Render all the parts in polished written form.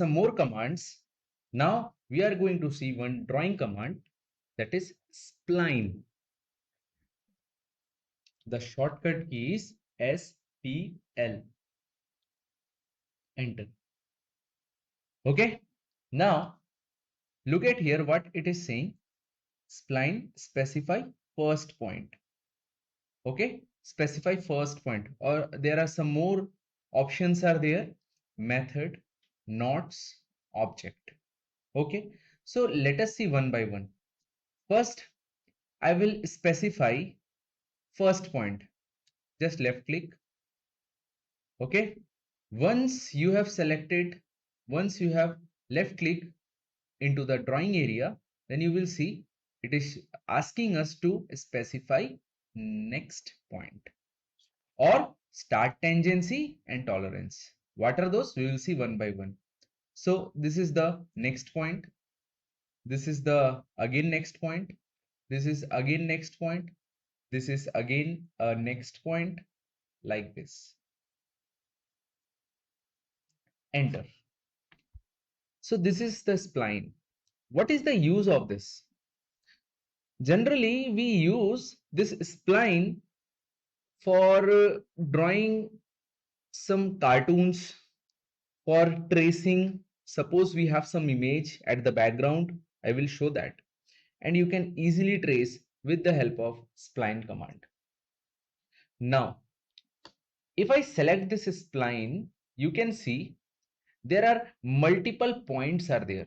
some more commands. Now we are going to see one drawing command, that is spline. The shortcut key is SPL. Enter. Okay. Now look at here what it is saying. Spline specify first point. Okay. Specify first point, or there are some more options are there. Method, knots, object. Okay. So let us see one by one. First, I will specify first point. Just left click. Okay. Once you have selected, once you have left click into the drawing area, then you will see it is asking us to specify next point or start tangency and tolerance. What are those? We will see one by one. So this is the next point. This is the again next point. This is again next point. This is again a next point, like this. Enter. So this is the spline. What is the use of this? Generally, we use this spline for drawing some cartoons, for tracing. Suppose we have some image at the background, I will show that. And you can easily trace with the help of spline command. Now, if I select this spline, you can see there are multiple points are there.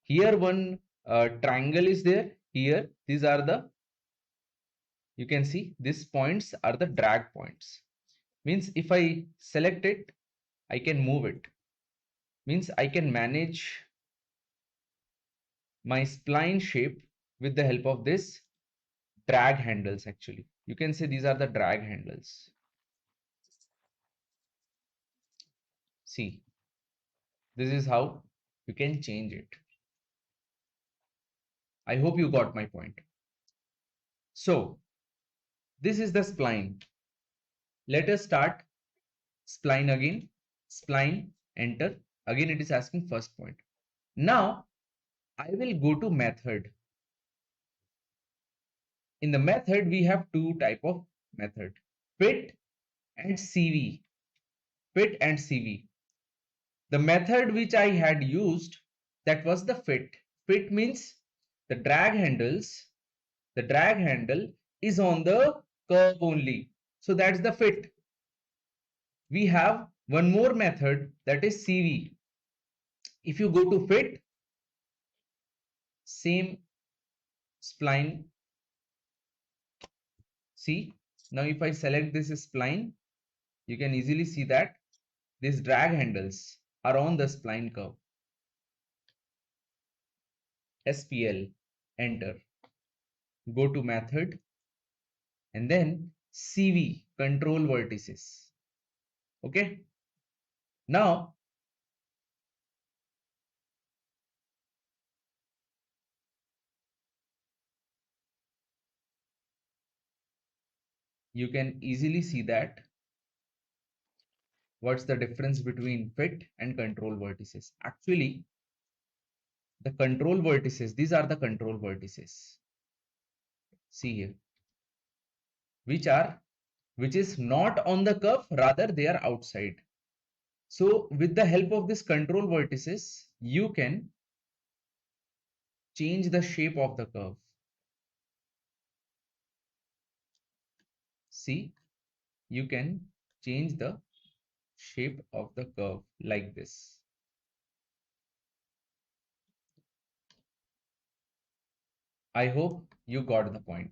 Here one triangle is there. Here these are the, you can see these points are the drag points. Means if I select it, I can move it. Means I can manage my spline shape with the help of this drag handles. Actually, you can say these are the drag handles. See, this is how you can change it. I hope you got my point. So this is the spline. Let us start spline again. Spline, enter. Again it is asking first point. Now I will go to method. In the method we have two type of method, fit and CV. Fit and CV. The method which I had used, that was the fit. Fit means the drag handles, the drag handle is on the curve only. So that's the fit. We have one more method, that is CV. If you go to fit, same spline. See, now if I select this spline, you can easily see that these drag handles are on the spline curve. SPL, enter. Go to method and then CV, control vertices. Okay. Now you can easily see that what's the difference between fit and control vertices. Actually, the control vertices, these are the control vertices. See here, which is not on the curve, rather they are outside. So with the help of this control vertices, you can change the shape of the curve. See, you can change the shape of the curve like this. I hope you got the point.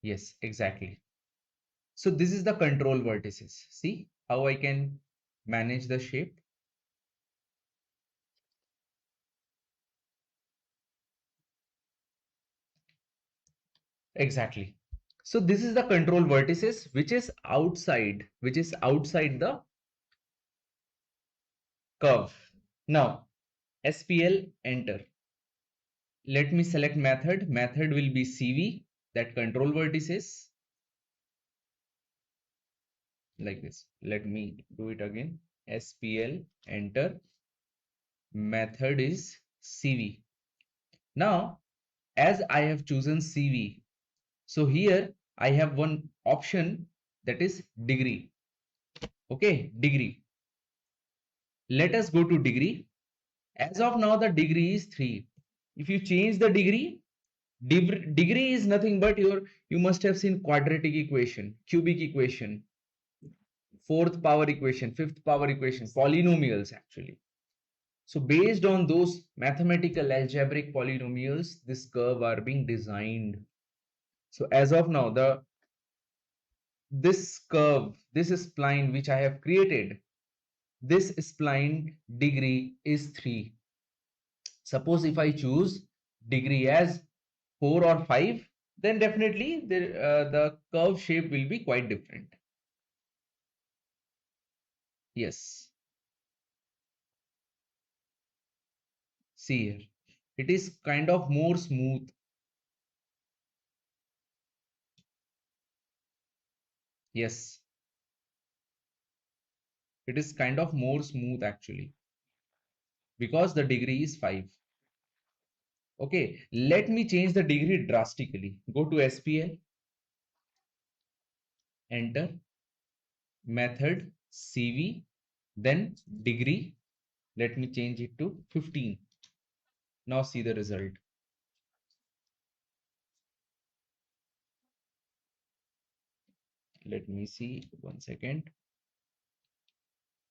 Yes, exactly. So this is the control vertices. See how I can manage the shape. Exactly. So this is the control vertices which is outside the curve. Now SPL, enter. Let me select method. Method will be CV, that control vertices, like this. Let me do it again. SPL, enter. Method is CV. Now, as I have chosen CV, so here I have one option, that is degree. Okay, degree. Let us go to degree. As of now, the degree is 3. If you change the degree, degree is nothing but you must have seen quadratic equation, cubic equation, fourth power equation, fifth power equation, polynomials actually. So based on those mathematical algebraic polynomials, this curve are being designed. So as of now, this curve, this spline which I have created, this spline degree is 3. Suppose if I choose degree as 4 or 5, then definitely the curve shape will be quite different. Yes. See here. It is kind of more smooth. Yes. It is kind of more smooth actually because the degree is 5. Okay. Let me change the degree drastically. Go to SPL. Enter. Method CV. Then degree. Let me change it to 15. Now see the result. Let me see. 1 second.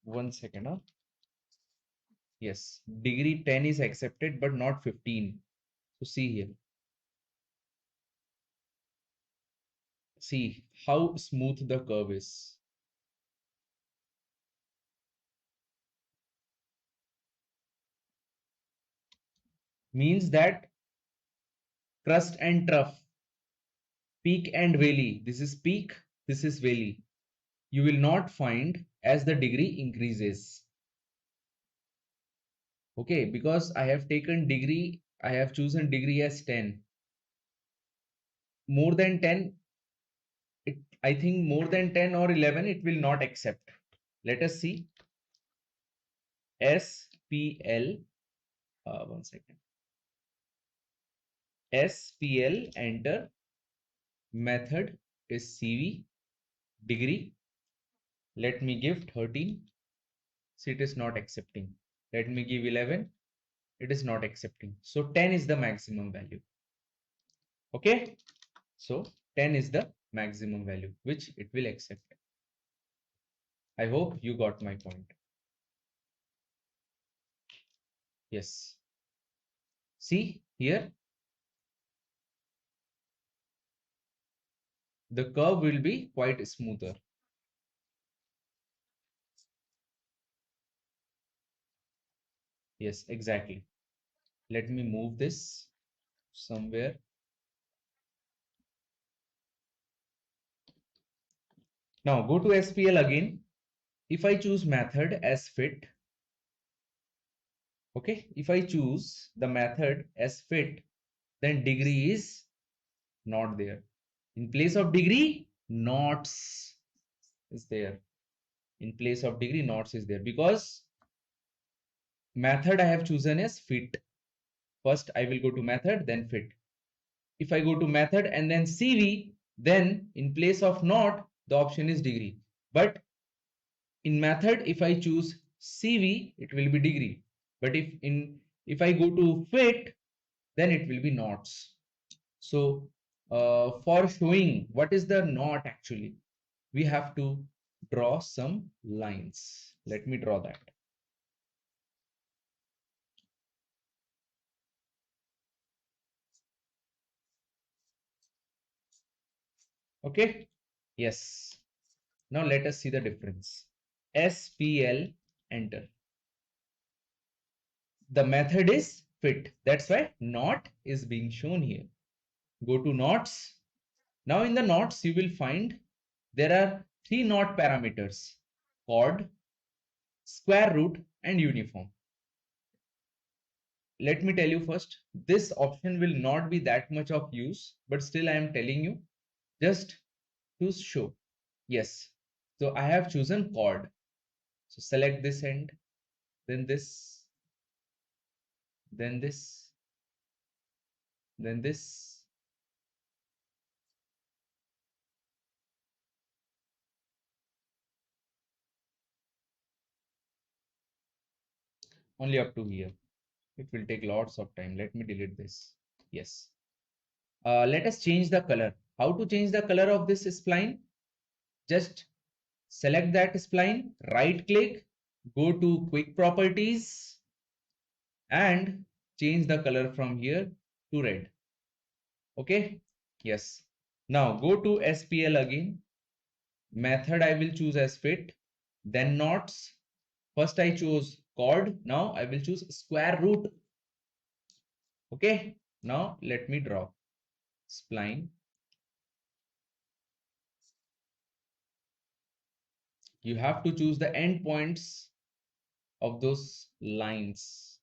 1 second. Huh? Yes. Degree 10 is accepted, but not 15. So see here. See how smooth the curve is. Means that crust and trough, peak and valley. This is peak, this is valley. You will not find as the degree increases. Okay, because I have taken degree, I have chosen degree as 10. More than 10, I think more than 10 or 11, it will not accept. Let us see. SPL, 1 second. SPL, enter. Method is CV, degree. Let me give 13. So it is not accepting. Let me give 11. It is not accepting. So 10 is the maximum value. Okay. So 10 is the maximum value which it will accept. I hope you got my point. Yes. See here. The curve will be quite smoother. Yes, exactly. Let me move this somewhere. Now go to SPL again. If I choose method as fit, okay, if I choose the method as fit, then degree is not there. In place of degree, knots is there. In place of degree, knots is there because method I have chosen as fit. First, I will go to method, then fit. If I go to method and then CV, then in place of knot, the option is degree. But in method, if I choose CV, it will be degree. But if I go to fit, then it will be knots. So for showing what is the knot actually, we have to draw some lines. Let me draw that. Okay. Yes. Now let us see the difference. SPL, enter. The method is fit. That's why knot is being shown here. Go to knots. Now in the knots, you will find there are 3 knot parameters: chord, square root, and uniform. Let me tell you first, this option will not be that much of use, but still I am telling you just to show. Yes. So I have chosen chord. So select this end, then this, then this, then this. Only up to here. It will take lots of time. Let me delete this. Yes. Let us change the color. How to change the color of this spline? Just select that spline, right click, go to quick properties and change the color from here to red. Okay. Yes. Now go to SPL again. Method I will choose as fit. Then knots. First I chose chord. Now I will choose square root. Okay. Now let me draw spline. You have to choose the end points of those lines.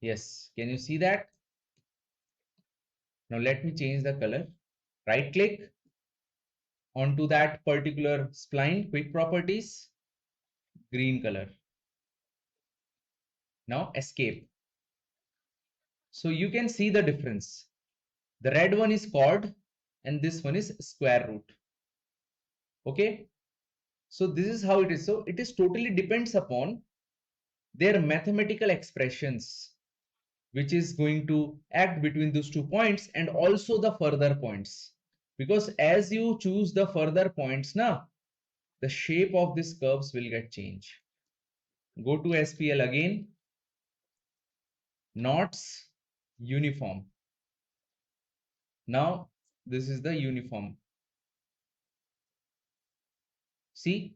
Yes. Can you see that? Now let me change the color. Right click onto that particular spline, quick properties, green color. Now escape. So you can see the difference. The red one is chord and this one is square root. Okay. So this is how it is. So it is totally depends upon their mathematical expressions, which is going to act between those 2 points and also the further points. Because as you choose the further points now, the shape of these curves will get changed. Go to SPL again, knots, uniform. Now this is the uniform. See,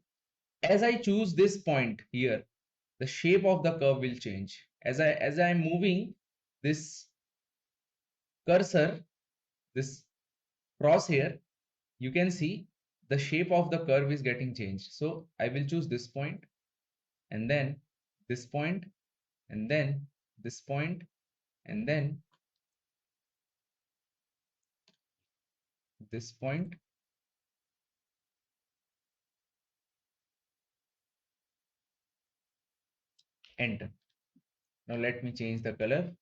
as I choose this point here, the shape of the curve will change. As I am moving this cursor, this crosshair, you can see the shape of the curve is getting changed. So I will choose this point and then this point and then this point and then this point. Enter. Now let me change the color.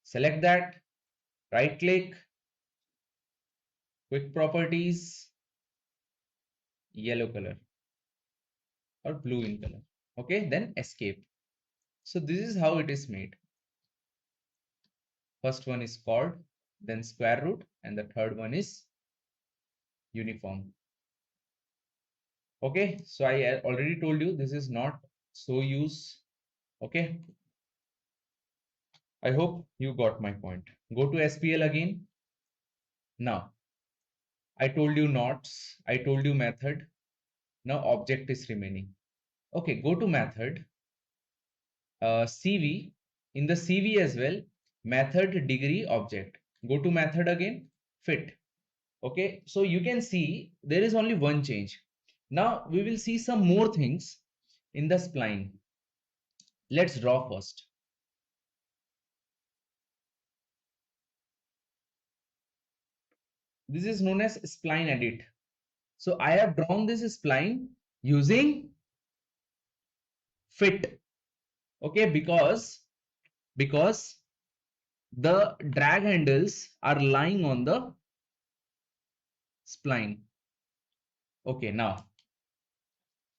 Select that, right click, quick properties, yellow color or blue in color. Okay, then escape. So this is how it is made. First one is chord, then square root, and the third one is uniform. Okay, so I already told you this is not so use. Okay, I hope you got my point. Go to SPL again. Now, I told you knots, I told you method. Now object is remaining. Okay, go to method, CV. In the CV as well, method degree object. Go to method again, fit. Okay, so you can see there is only one change. Now we will see some more things in the spline. Let's draw first. This is known as spline edit. So I have drawn this spline using fit. Okay, because the drag handles are lying on the spline. Okay, now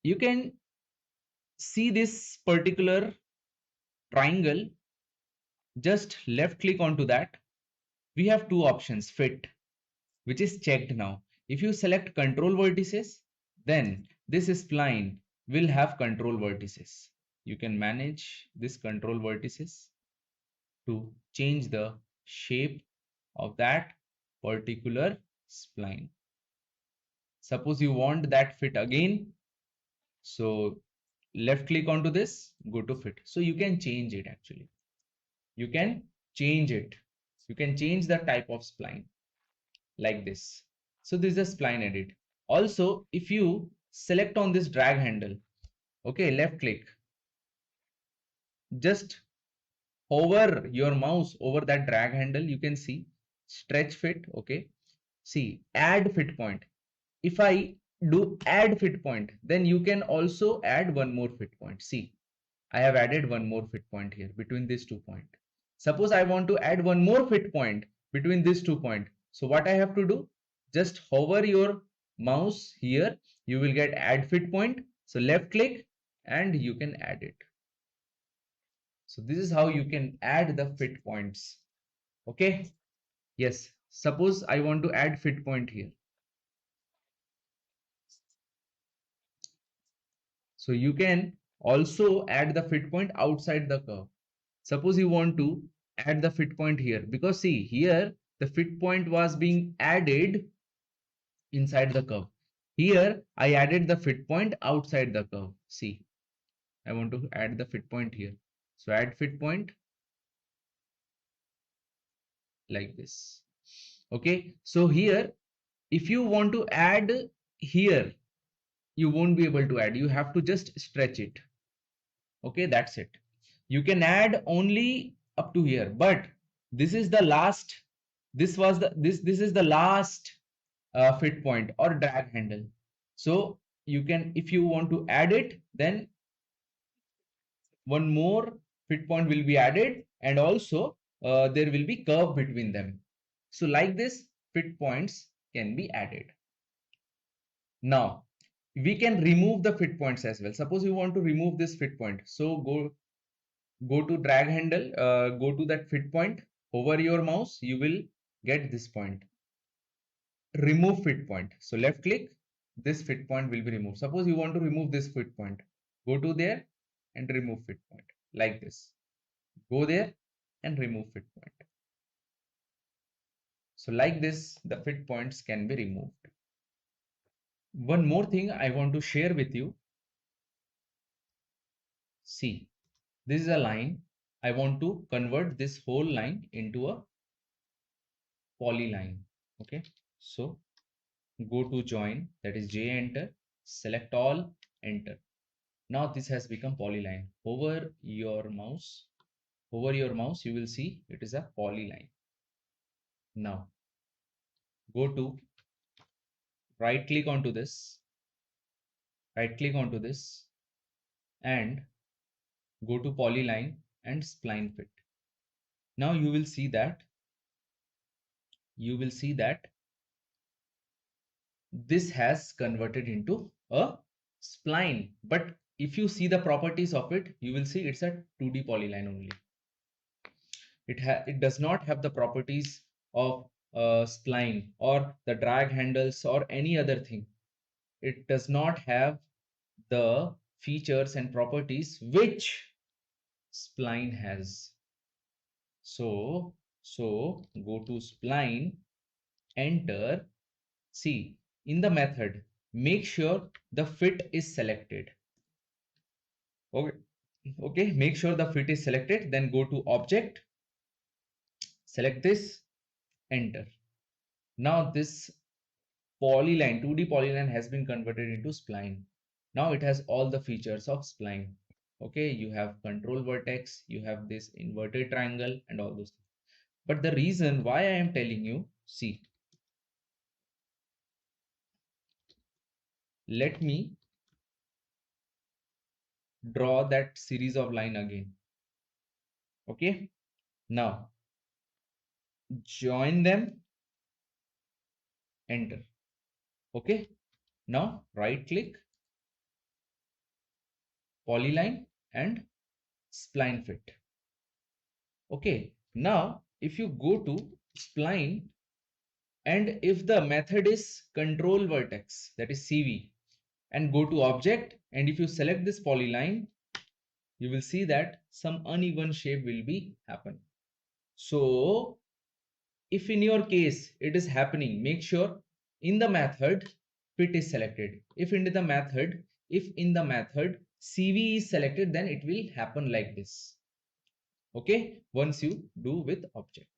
you can see this particular triangle. Just left click onto that. We have two options, fit, which is checked now. If you select control vertices, then this spline will have control vertices. You can manage this control vertices to change the shape of that particular spline. Suppose you want that fit again. So left click onto this, go to fit. So you can change it actually. You can change it. You can change the type of spline like this. So this is a spline edit. Also, if you select on this drag handle, okay, left click, just hover your mouse over that drag handle, you can see stretch fit. Okay, see add fit point. If I do add fit point, then you can also add one more fit point. See, I have added one more fit point here between these 2 points. Suppose I want to add one more fit point between these 2 points. So what I have to do? Just hover your mouse here. You will get add fit point. So left click and you can add it. So this is how you can add the fit points. Okay. Yes. Suppose I want to add fit point here. So you can also add the fit point outside the curve. Suppose you want to add the fit point here, because see here the fit point was being added inside the curve. Here I added the fit point outside the curve. See, I want to add the fit point here. So add fit point like this. Okay, so here if you want to add here, you won't be able to add. You have to just stretch it. Okay, that's it. You can add only up to here, but this is the last. This is the last fit point or drag handle. So you can, if you want to add it, then one more fit point will be added, and also there will be curve between them. So like this, fit points can be added. Now we can remove the fit points as well. Suppose you want to remove this fit point. So go to drag handle, go to that fit point, hover your mouse, you will get this point. Remove fit point. So left click, this fit point will be removed. Suppose you want to remove this fit point, go to there and remove fit point like this. Go there and remove fit point. So like this, the fit points can be removed. One more thing I want to share with you. See, this is a line. I want to convert this whole line into a polyline. Okay, so go to join, that is J, enter, select all, enter. Now this has become polyline. Over your mouse, you will see it is a polyline. Now go to right click onto this, and go to polyline and spline fit. Now you will see that this has converted into a spline. But if you see the properties of it, you will see it's a 2D polyline only. It does not have the properties of spline or the drag handles or any other thing. It does not have the features and properties which spline has. So go to spline, enter. See, in the method, make sure the fit is selected. Okay, make sure the fit is selected. Then go to object, select this, enter. Now this polyline, 2D polyline has been converted into spline. Now it has all the features of spline. Okay, you have control vertex, you have this inverted triangle and all those things. But the reason why I am telling you, see, let me draw that series of line again. Okay, now join them, enter. Okay, now right click, polyline and spline fit. Okay, now if you go to spline, and if the method is control vertex, that is CV, and go to object, and if you select this polyline, you will see that some uneven shape will be happen. So if in your case it is happening, make sure in the method fit is selected. If in the method CV is selected, then it will happen like this. Okay, once you do with object.